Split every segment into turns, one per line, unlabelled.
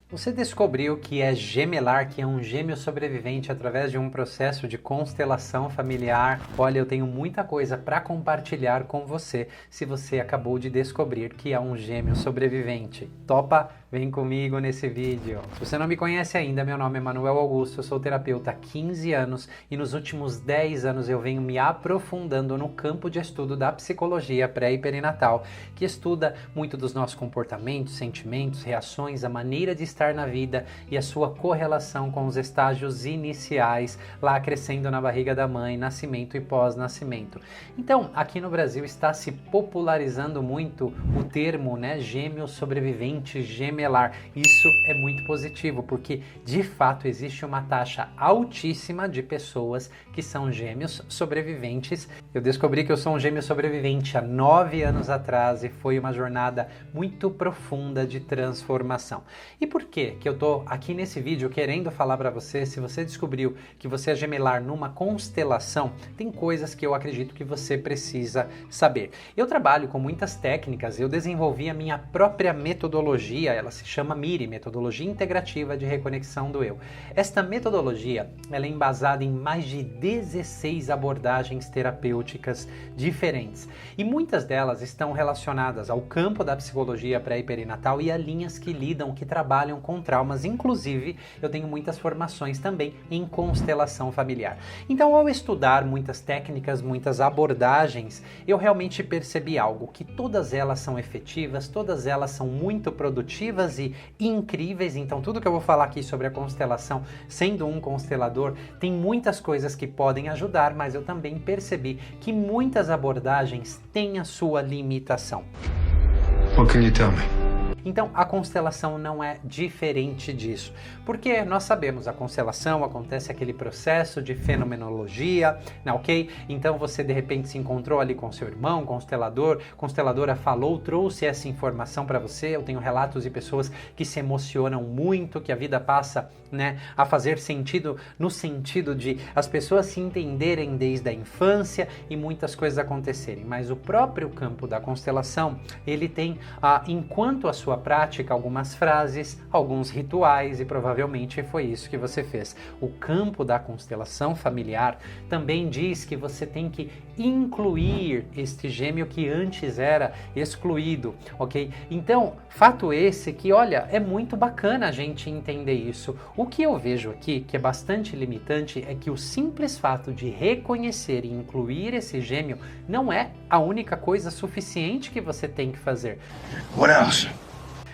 Você descobriu que é gemelar, que é um gêmeo sobrevivente através de um processo de constelação familiar? Olha, eu tenho muita coisa para compartilhar com você se você acabou de descobrir que é um gêmeo sobrevivente. Topa? Vem comigo nesse vídeo. Se você não me conhece ainda, meu nome é Manuel Augusto, eu sou terapeuta há 15 anos e nos últimos 10 anos eu venho me aprofundando no campo de estudo da psicologia pré e perinatal, que estuda muito dos nossos comportamentos, sentimentos, reações, a maneira de estar na vida e a sua correlação com os estágios iniciais, lá crescendo na barriga da mãe, nascimento e pós-nascimento. Então, aqui no Brasil está se popularizando muito o termo, gêmeo sobrevivente, gemelar. Isso é muito positivo, porque de fato existe uma taxa altíssima de pessoas que são gêmeos sobreviventes. Eu descobri que eu sou um gêmeo sobrevivente há 9 anos atrás e foi uma jornada muito profunda de transformação. E por que eu tô aqui nesse vídeo querendo falar para você? Se você descobriu que você é gemelar numa constelação, tem coisas que eu acredito que você precisa saber. Eu trabalho com muitas técnicas, eu desenvolvi a minha própria metodologia, ela se chama MIRI, Metodologia Integrativa de Reconexão do Eu. Esta metodologia, ela é embasada em mais de 16 abordagens terapêuticas diferentes, e muitas delas estão relacionadas ao campo da psicologia pré e perinatal e a linhas que lidam, que trabalham com traumas. Inclusive, eu tenho muitas formações também em constelação familiar. Então, ao estudar muitas técnicas, muitas abordagens, eu realmente percebi algo, que todas elas são efetivas, todas elas são muito produtivas e incríveis. Então, tudo que eu vou falar aqui sobre a constelação, sendo um constelador, tem muitas coisas que podem ajudar, mas eu também percebi que muitas abordagens têm a sua limitação.
What can you tell me?
Então, a constelação não é diferente disso, porque nós sabemos, a constelação acontece aquele processo de fenomenologia, ok? Então você de repente se encontrou ali com seu irmão, consteladora falou, trouxe essa informação para você. Eu tenho relatos de pessoas que se emocionam muito, que a vida passa, a fazer sentido, no sentido de as pessoas se entenderem desde a infância e muitas coisas acontecerem. Mas o próprio campo da constelação, ele tem, enquanto a sua prática, algumas frases, alguns rituais, e provavelmente foi isso que você fez. O campo da constelação familiar também diz que você tem que incluir este gêmeo que antes era excluído, ok? Então, fato esse que, olha, é muito bacana a gente entender isso. O que eu vejo aqui, que é bastante limitante, é que o simples fato de reconhecer e incluir esse gêmeo não é a única coisa suficiente que você tem que fazer.
What else?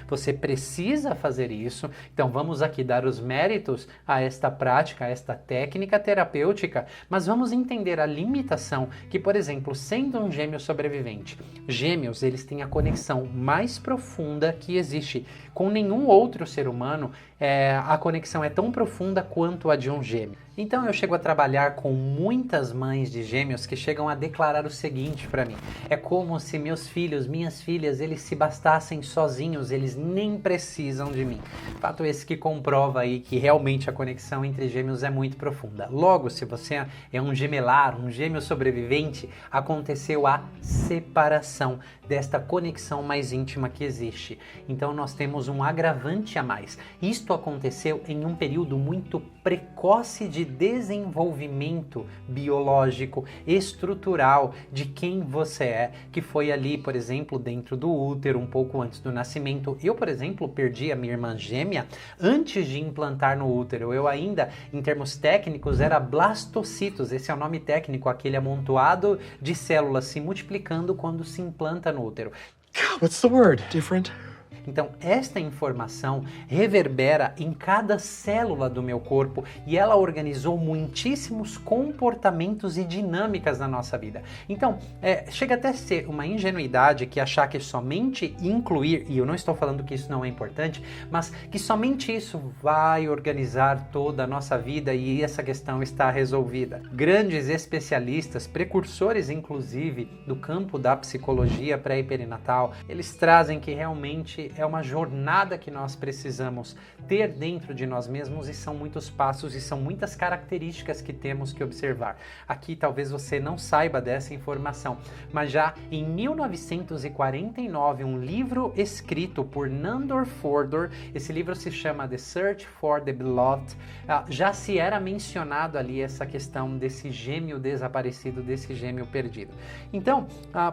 Você precisa fazer isso. Então vamos aqui dar os méritos a esta prática, a esta técnica terapêutica, mas vamos entender a limitação que, por exemplo, sendo um gêmeo sobrevivente, gêmeos, eles têm a conexão mais profunda que existe. Com nenhum outro ser humano, a conexão é tão profunda quanto a de um gêmeo. Então eu chego a trabalhar com muitas mães de gêmeos que chegam a declarar o seguinte para mim: é como se meus filhos, minhas filhas, eles se bastassem sozinhos, eles nem precisam de mim. Fato esse que comprova aí que realmente a conexão entre gêmeos é muito profunda. Logo, se você é um gemelar, um gêmeo sobrevivente, aconteceu a separação desta conexão mais íntima que existe. Então nós temos um agravante a mais. Isto aconteceu em um período muito precoce de desenvolvimento biológico, estrutural de quem você é, que foi ali, por exemplo, dentro do útero, um pouco antes do nascimento. Eu, por exemplo, perdi a minha irmã gêmea antes de implantar no útero. Eu ainda, em termos técnicos, era blastocitos, esse é o nome técnico, aquele amontoado de células se multiplicando quando se implanta no útero.
God, what's the word? Different?
Então, esta informação reverbera em cada célula do meu corpo e ela organizou muitíssimos comportamentos e dinâmicas na nossa vida. Então, chega até a ser uma ingenuidade que achar que somente incluir, e eu não estou falando que isso não é importante, mas que somente isso vai organizar toda a nossa vida e essa questão está resolvida. Grandes especialistas, precursores inclusive do campo da psicologia pré e perinatal, eles trazem que realmente é uma jornada que nós precisamos ter dentro de nós mesmos e são muitos passos e são muitas características que temos que observar. Aqui talvez você não saiba dessa informação, mas já em 1949, um livro escrito por Nandor Fodor, esse livro se chama The Search for the Beloved, já se era mencionado ali essa questão desse gêmeo desaparecido, desse gêmeo perdido. Então,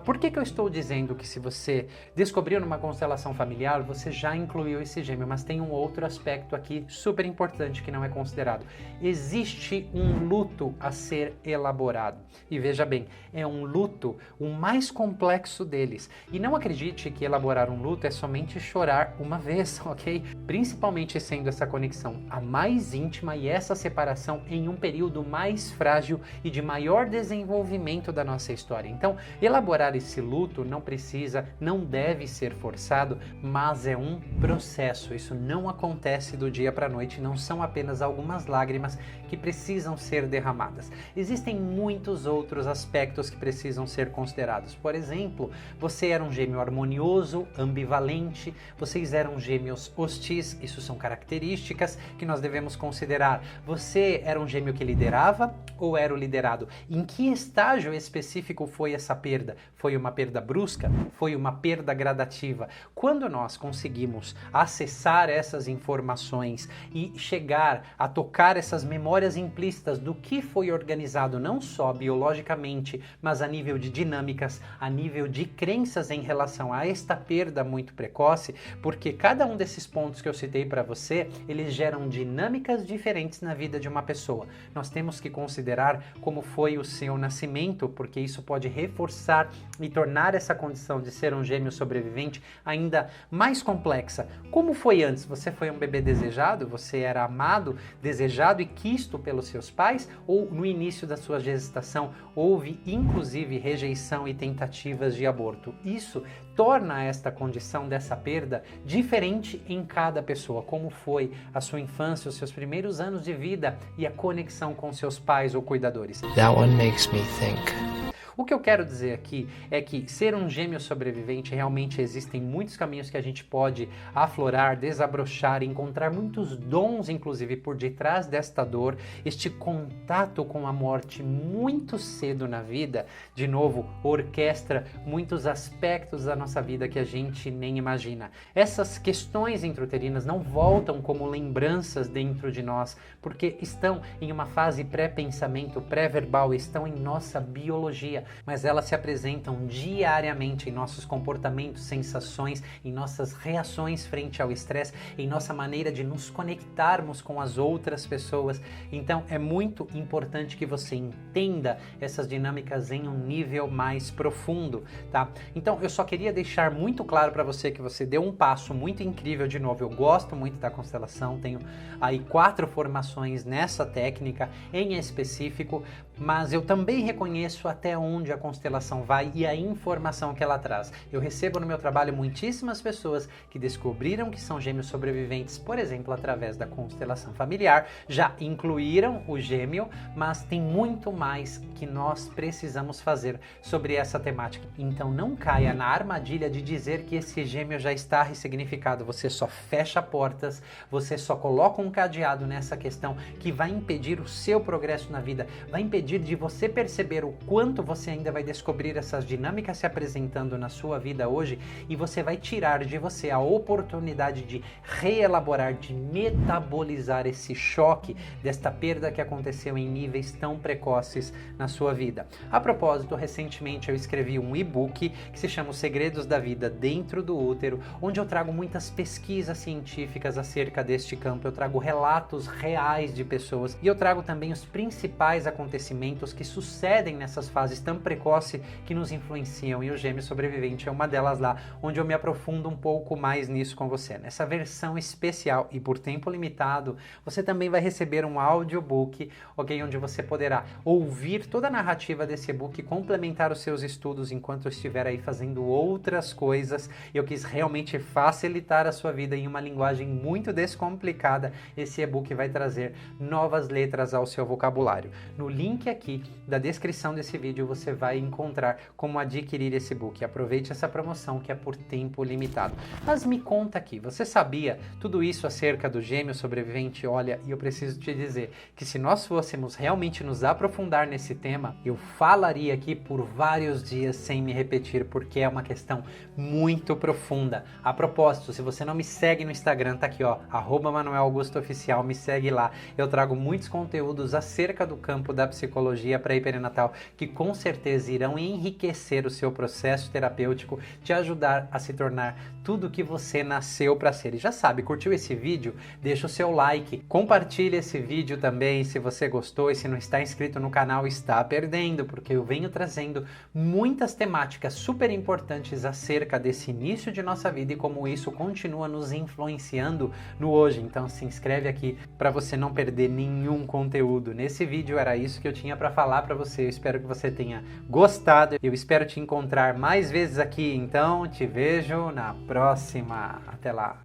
por que eu estou dizendo que se você descobriu numa constelação familiar, você já incluiu esse gêmeo, mas tem um outro aspecto aqui super importante que não é considerado. Existe um luto a ser elaborado. E veja bem, é um luto o mais complexo deles. E não acredite que elaborar um luto é somente chorar uma vez, ok? Principalmente sendo essa conexão a mais íntima e essa separação em um período mais frágil e de maior desenvolvimento da nossa história. Então, elaborar esse luto não precisa, não deve ser forçado, mas é um processo. Isso não acontece do dia para a noite, não são apenas algumas lágrimas que precisam ser derramadas. Existem muitos outros aspectos que precisam ser considerados. Por exemplo, você era um gêmeo harmonioso, ambivalente, vocês eram gêmeos hostis, isso são características que nós devemos considerar. Você era um gêmeo que liderava ou era o liderado? Em que estágio específico foi essa perda? Foi uma perda brusca? Foi uma perda gradativa? Quando nós conseguimos acessar essas informações e chegar a tocar essas memórias implícitas do que foi organizado não só biologicamente, mas a nível de dinâmicas, a nível de crenças em relação a esta perda muito precoce, porque cada um desses pontos que eu citei para você, eles geram dinâmicas diferentes na vida de uma pessoa. Nós temos que considerar como foi o seu nascimento, porque isso pode reforçar e tornar essa condição de ser um gêmeo sobrevivente ainda mais complexa. Como foi antes? Você foi um bebê desejado? Você era amado, desejado e quisto pelos seus pais? Ou no início da sua gestação houve inclusive rejeição e tentativas de aborto? Isso torna esta condição dessa perda diferente em cada pessoa. Como foi a sua infância, os seus primeiros anos de vida e a conexão com seus pais ou cuidadores?
That one makes me think.
O que eu quero dizer aqui é que ser um gêmeo sobrevivente, realmente existem muitos caminhos que a gente pode aflorar, desabrochar, encontrar muitos dons, inclusive, por detrás desta dor, este contato com a morte muito cedo na vida, de novo, orquestra muitos aspectos da nossa vida que a gente nem imagina. Essas questões intrauterinas não voltam como lembranças dentro de nós, porque estão em uma fase pré-pensamento, pré-verbal, estão em nossa biologia, mas elas se apresentam diariamente em nossos comportamentos, sensações, em nossas reações frente ao estresse, em nossa maneira de nos conectarmos com as outras pessoas. Então é muito importante que você entenda essas dinâmicas em um nível mais profundo, tá? Então eu só queria deixar muito claro para você que você deu um passo muito incrível. De novo, eu gosto muito da constelação, tenho aí 4 formações nessa técnica em específico, mas eu também reconheço até onde a constelação vai e a informação que ela traz. Eu recebo no meu trabalho muitíssimas pessoas que descobriram que são gêmeos sobreviventes, por exemplo, através da constelação familiar, já incluíram o gêmeo, mas tem muito mais que nós precisamos fazer sobre essa temática. Então não caia na armadilha de dizer que esse gêmeo já está ressignificado. Você só fecha portas, você só coloca um cadeado nessa questão que vai impedir o seu progresso na vida, vai impedir de você perceber o quanto você ainda vai descobrir essas dinâmicas se apresentando na sua vida hoje, e você vai tirar de você a oportunidade de reelaborar, de metabolizar esse choque desta perda que aconteceu em níveis tão precoces na sua vida. A propósito, recentemente eu escrevi um e-book que se chama Os Segredos da Vida Dentro do Útero, onde eu trago muitas pesquisas científicas acerca deste campo, eu trago relatos reais de pessoas e eu trago também os principais acontecimentos que sucedem nessas fases tão precoces que nos influenciam, e o Gêmeo Sobrevivente é uma delas lá, onde eu me aprofundo um pouco mais nisso com você. Nessa versão especial e por tempo limitado, você também vai receber um audiobook, ok, onde você poderá ouvir toda a narrativa desse e-book e complementar os seus estudos enquanto eu estiver aí fazendo outras coisas. Eu quis realmente facilitar a sua vida em uma linguagem muito descomplicada. Esse e-book vai trazer novas letras ao seu vocabulário. No link aqui da descrição desse vídeo você vai encontrar como adquirir esse book. Aproveite essa promoção que é por tempo limitado. Mas me conta aqui, você sabia tudo isso acerca do gêmeo sobrevivente? Olha, e eu preciso te dizer que se nós fôssemos realmente nos aprofundar nesse tema, eu falaria aqui por vários dias sem me repetir, porque é uma questão muito profunda. A propósito, se você não me segue no Instagram, tá aqui ó, @ManuelAugustoOficial, me segue lá. Eu trago muitos conteúdos acerca do campo da psicologia pré e perinatal que com certeza irão enriquecer o seu processo terapêutico, te ajudar a se tornar tudo que você nasceu para ser. E já sabe, curtiu esse vídeo? Deixa o seu like, compartilha esse vídeo também se você gostou, e se não está inscrito no canal está perdendo, porque eu venho trazendo muitas temáticas super importantes acerca desse início de nossa vida e como isso continua nos influenciando no hoje. Então se inscreve aqui para você não perder nenhum conteúdo. Nesse vídeo era isso que eu tinha para falar para você. Eu espero que você tenha gostado. Eu espero te encontrar mais vezes aqui. Então te vejo na próxima. Até lá.